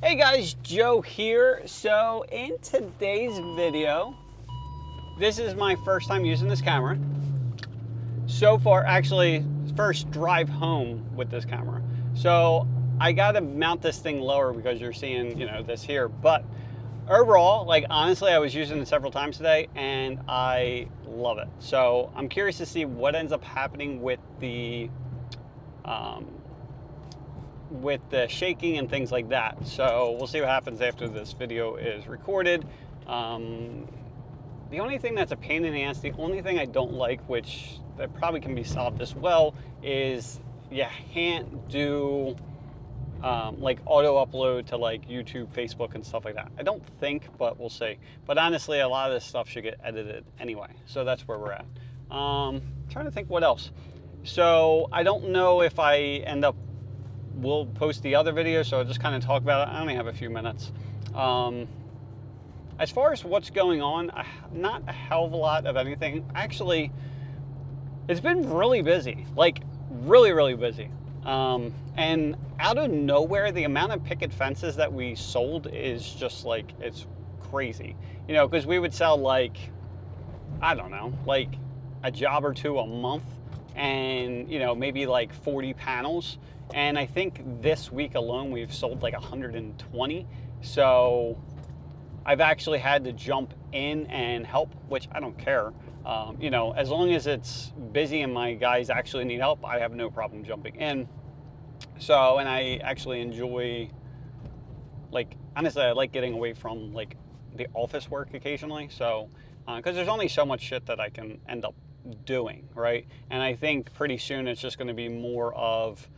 Hey guys, Joe here. So in today's video, this is my first time using this camera. So far, actually, first drive home with this camera. So I gotta mount this thing lower because you're seeing, this here. But overall, like honestly, I was using it several times today and I love it. So I'm curious to see what ends up happening with the shaking and things like that. So we'll see what happens after this video is recorded. The only thing that's a pain in the ass, the only thing I don't like, which that probably can be solved as well, is you can't do like auto upload to like YouTube, Facebook, and stuff like that. I don't think, but we'll see. But honestly, a lot of this stuff should get edited anyway. So that's where we're at. Trying to think what else. So I don't know if I end up, we'll post the other video, so I'll just kind of talk about it. I only have a few minutes. As far as what's going on, not a hell of a lot of anything. Actually, it's been really busy, like really, really busy. And out of nowhere, the amount of picket fences that we sold is just like, it's crazy. Because we would sell like, I don't know, like a job or two a month and, maybe like 40 panels. And I think this week alone, we've sold like 120. So I've actually had to jump in and help, which I don't care. As long as it's busy and my guys actually need help, I have no problem jumping in. So, and I actually enjoy, like, honestly, I like getting away from like the office work occasionally. So, because there's only so much shit that I can end up doing, right? And I think pretty soon it's just going to be more of,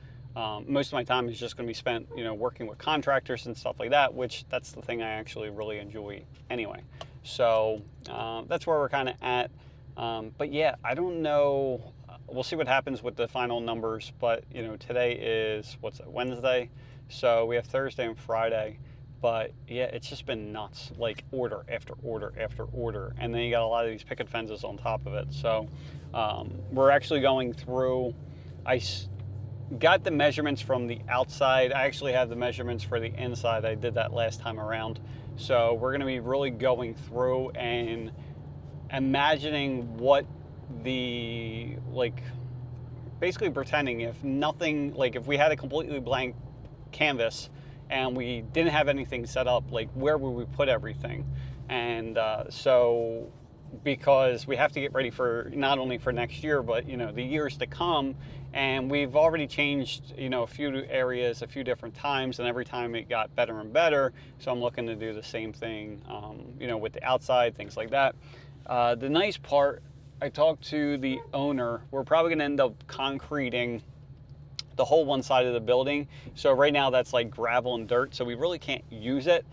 most of my time is just going to be spent, working with contractors and stuff like that, which that's the thing I actually really enjoy anyway. So that's where we're kind of at. But yeah, I don't know. We'll see what happens with the final numbers. But, today is, Wednesday? So we have Thursday and Friday. But yeah, it's just been nuts, like order after order after order. And then you got a lot of these picket fences on top of it. So we're actually going through, I got the measurements from the outside. I actually have the measurements for the inside. I did that last time around. So we're going to be really going through and imagining what the, like, basically pretending if nothing, like if we had a completely blank canvas and we didn't have anything set up, like where would we put everything? And so because we have to get ready for not only for next year, but the years to come. And we've already changed, a few areas a few different times, and every time it got better and better. So I'm looking to do the same thing, with the outside, things like that. The nice part, I talked to the owner. We're probably going to end up concreting the whole one side of the building. So right now that's like gravel and dirt, so we really can't use it.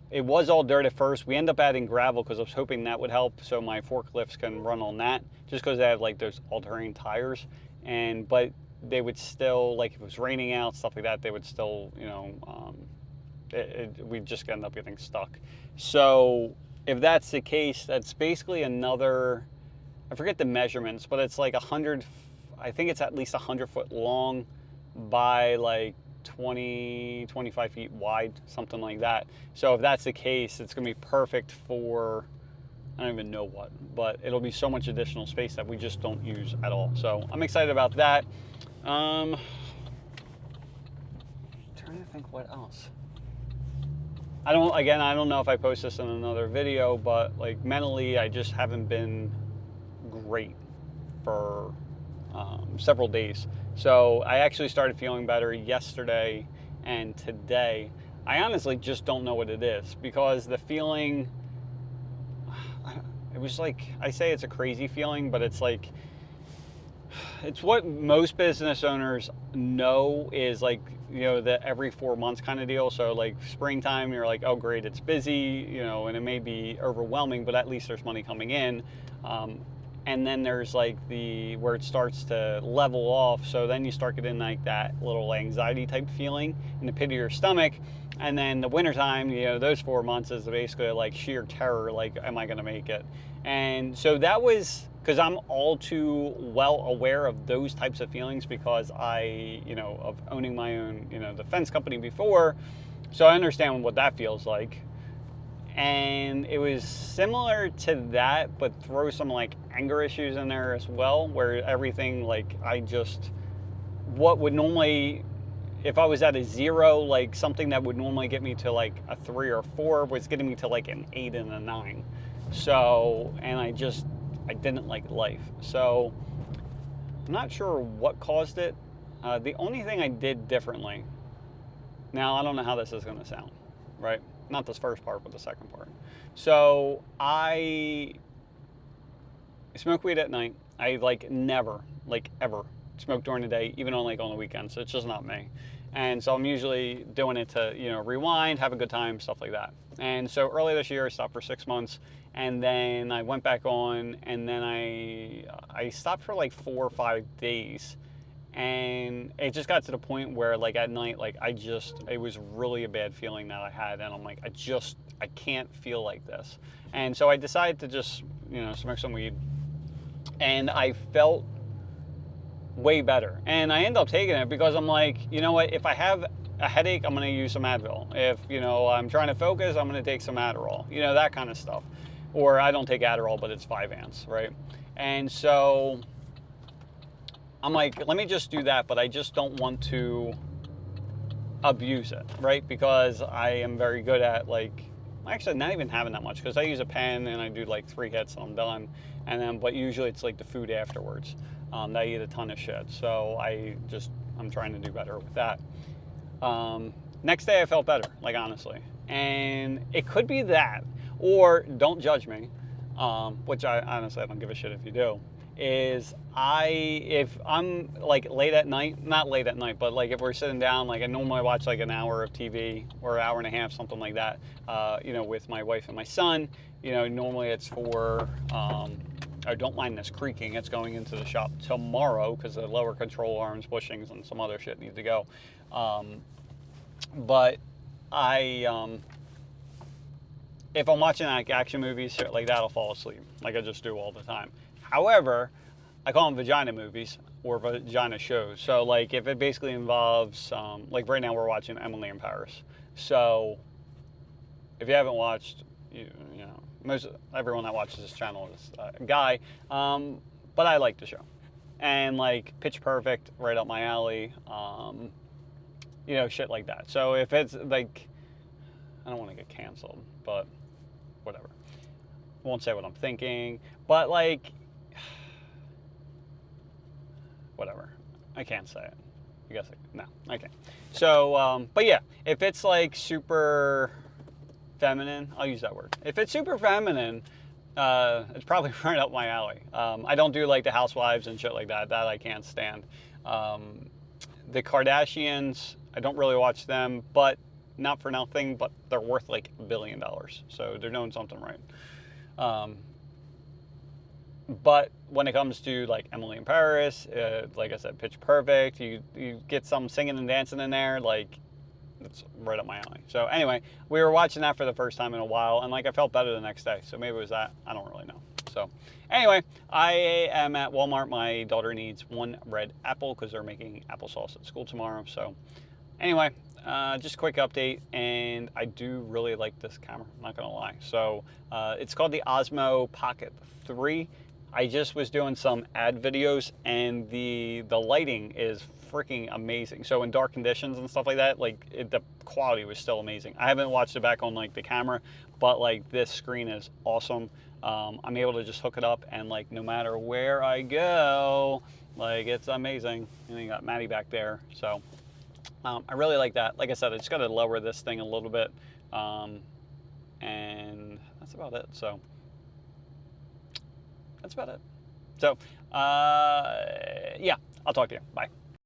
It was all dirt at first. We end up adding gravel because I was hoping that would help so my forklifts can run on that, just because they have like those all-terrain tires. But they would still, like if it was raining out, stuff like that, they would still, we'd just end up getting stuck. So if that's the case, that's basically another, I forget the measurements, but it's like 100, I think it's at least 100 foot long by like 25 feet wide, something like that. So if that's the case, it's gonna be perfect for, I don't even know what, but it'll be so much additional space that we just don't use at all. So I'm excited about that. Trying to think what else. I don't know if I post this in another video, but like mentally, I just haven't been great for several days. So I actually started feeling better yesterday and today. I honestly just don't know what it is, because the feeling, it was like, I say it's a crazy feeling, but it's like, it's what most business owners know is like, the every 4 months kind of deal. So like springtime, you're like, oh great, it's busy, and it may be overwhelming, but at least there's money coming in. And then there's like where it starts to level off. So then you start getting like that little anxiety type feeling in the pit of your stomach. And then the wintertime, those 4 months is basically like sheer terror, like, am I gonna make it? And so that was, because I'm all too well aware of those types of feelings, because I, of owning my own, defense company before, So I understand what that feels like. And it was similar to that, but throw some like anger issues in there as well, where everything like what would normally, if I was at a 0, like something that would normally get me to like a 3 or 4 was getting me to like an 8 and a 9. So, and I didn't like life. So I'm not sure what caused it. The only thing I did differently, now I don't know how this is going to sound, right? Not this first part, but the second part. So I smoke weed at night. I like never, like ever, smoke during the day, even on like on the weekends. So it's just not me. And so I'm usually doing it to, rewind, have a good time, stuff like that. And so early this year, I stopped for 6 months, and then I went back on, and then I stopped for like 4 or 5 days. And it just got to the point where like at night, like it was really a bad feeling that I had, and I'm like, I can't feel like this. And so I decided to just, smoke some weed, and I felt way better. And I ended up taking it because I'm like, you know what, if I have a headache, I'm going to use some Advil. If, I'm trying to focus, I'm going to take some Adderall, that kind of stuff. Or I don't take Adderall, but it's 5 right? And so I'm like, let me just do that, but I just don't want to abuse it, right? Because I am very good at like, actually not even having that much, because I use a pen and I do like 3 hits and I'm done. And then, but usually it's like the food afterwards. That I eat a ton of shit. So I'm trying to do better with that. Next day I felt better, like honestly. And it could be that, or don't judge me, which I honestly, I don't give a shit if you do, is if I'm like late at night, not late at night, but like if we're sitting down, like I normally watch like an hour of TV or an hour and a half, something like that, with my wife and my son, normally it's for, I don't mind this creaking, it's going into the shop tomorrow because the lower control arms, bushings, and some other shit need to go. But if I'm watching like action movies, shit like that, I'll fall asleep, like I just do all the time. However, I call them vagina movies or vagina shows. So like if it basically involves, like right now we're watching Emily in Paris. So if you haven't watched, everyone that watches this channel is a guy, but I like the show. And like Pitch Perfect, right up my alley, shit like that. So if it's like, I don't want to get canceled, but whatever. Won't say what I'm thinking, but like, whatever. I can't say it. I guess no, I can't. So, but yeah, if it's like super feminine, I'll use that word. If it's super feminine, it's probably right up my alley. I don't do like the housewives and shit like that. That I can't stand. The Kardashians, I don't really watch them, but not for nothing, but they're worth like $1 billion. So they're doing something right. But when it comes to like Emily in Paris, like I said, Pitch Perfect, you get some singing and dancing in there, like it's right up my alley. So anyway, we were watching that for the first time in a while, and like I felt better the next day. So maybe it was that. I don't really know. So anyway, I am at Walmart. My daughter needs 1 red apple because they're making applesauce at school tomorrow. So anyway, just a quick update, and I do really like this camera, I'm not gonna lie. So it's called the Osmo Pocket 3. I just was doing some ad videos, and the lighting is freaking amazing. So in dark conditions and stuff like that, like the quality was still amazing. I haven't watched it back on like the camera, but like this screen is awesome. I'm able to just hook it up, and like no matter where I go, like it's amazing. And you got Maddie back there, so I really like that. Like I said, I just got to lower this thing a little bit, and that's about it. So that's about it. So yeah, I'll talk to you. Bye.